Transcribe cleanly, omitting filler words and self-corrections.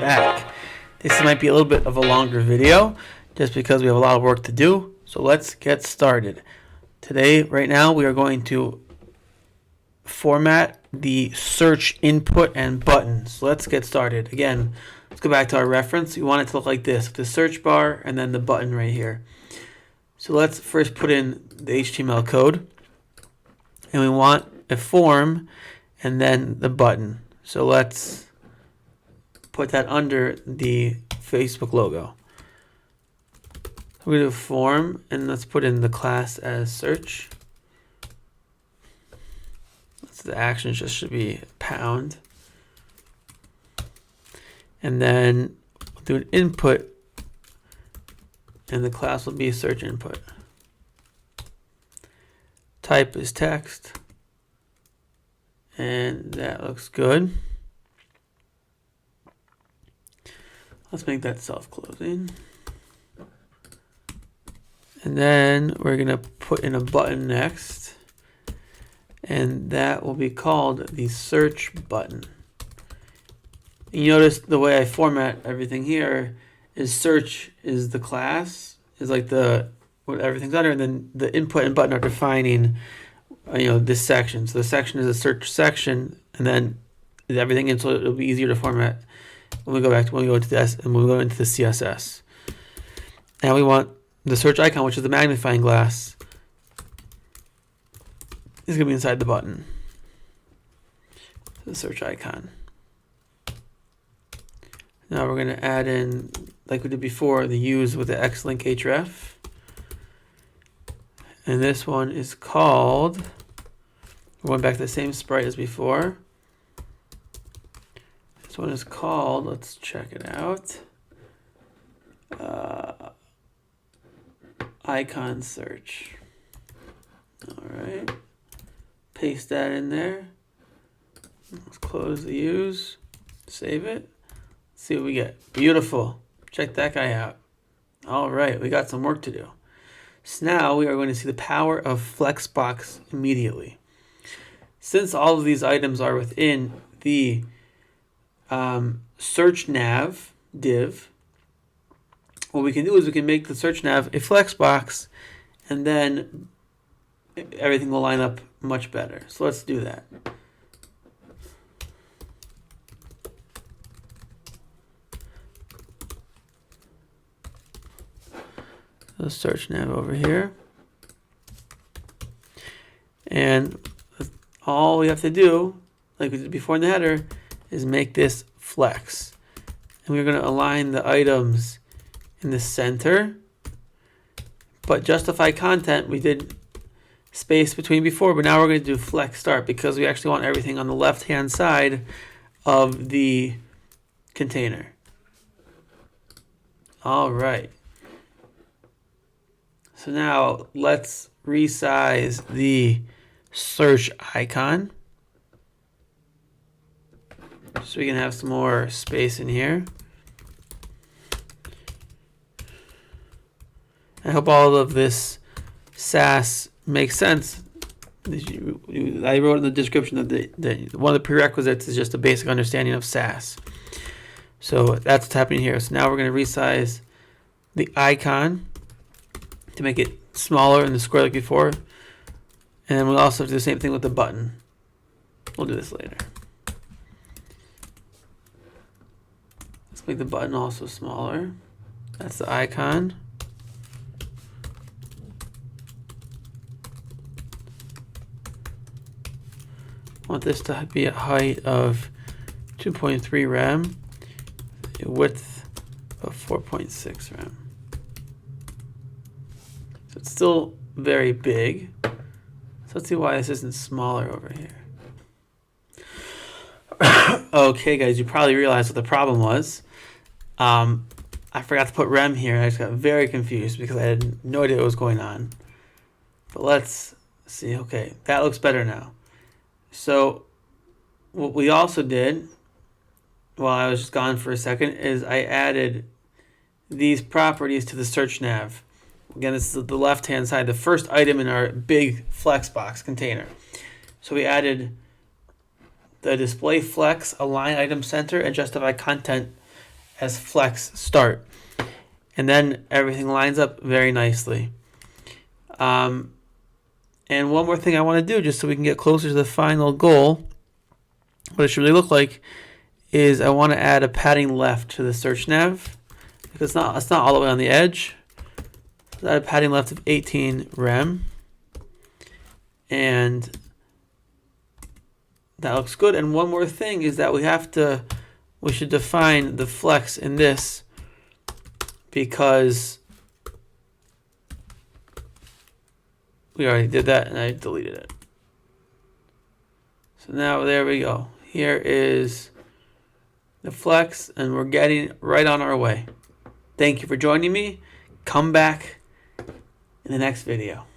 back. This might be a little bit of a longer video just because we have a lot of work to do. So let's get started. Today, right now, we are going to format the search input and button. So let's get started. Again, let's go back to our reference. We want it to look like this, the search bar and then the button right here. So let's first put in the HTML code. And we want a form and then the button. So let's put that under the Facebook logo. We're going to do form and let's put in the class as search. The action just should be pound. And then we'll do an input and the class will be search input. Type is text. And that looks good. Let's make that self-closing. And then we're going to put in a button next. And that will be called the search button. You notice the way I format everything here is search is the class, is like the what everything's under, and then the input and button are defining this section. So the section is a search section, and then everything in, so it'll be easier to format when we go into this and when we go into the CSS. Now we want the search icon, which is the magnifying glass, is going to be inside the button. The search icon. Now we're going to add in, like we did before, the use with the X-link href. And this one is called, we're going back to the same sprite as before. This one is called, let's check it out, icon search. All right. Paste that in there. Let's close the use. Save it. See what we get. Beautiful. Check that guy out. All right, we got some work to do. So now we are going to see the power of Flexbox immediately. Since all of these items are within the search nav div, what we can do is we can make the search nav a Flexbox, and then everything will line up much better. So let's do that. The search nav over here. And all we have to do, like we did before in the header, is make this flex. And we're going to align the items in the center. But justify content, we did space between before, but now we're going to do flex start because we actually want everything on the left hand side of the container. All right. So now let's resize the search icon so we can have some more space in here. I hope all of this SAS makes sense. I wrote in the description that one of the prerequisites is just a basic understanding of SAS. So that's what's happening here. So now we're going to resize the icon to make it smaller in the square like before. And then we'll also do the same thing with the button. We'll do this later. Let's make the button also smaller. That's the icon. I want this to be a height of 2.3 rem, a width of 4.6 rem. So it's still very big. So let's see why this isn't smaller over here. Okay, guys, you probably realized what the problem was. I forgot to put rem here. I just got very confused because I had no idea what was going on. But let's see. Okay, that looks better now. So what we also did while I was just gone for a second is I added these properties to the search nav. Again, this is the left-hand side, the first item in our big Flexbox container. So we added the display flex, align item center, and justify content as flex start. And then everything lines up very nicely. And one more thing I want to do, just so we can get closer to the final goal, what it should really look like is I want to add a padding left to the search nav, because it's not all the way on the edge. So add a padding left of 18 rem, and that looks good. And one more thing is that we should define the flex in this, because we already did that and I deleted it. So now there we go. Here is the flex, and we're getting right on our way. Thank you for joining me. Come back in the next video.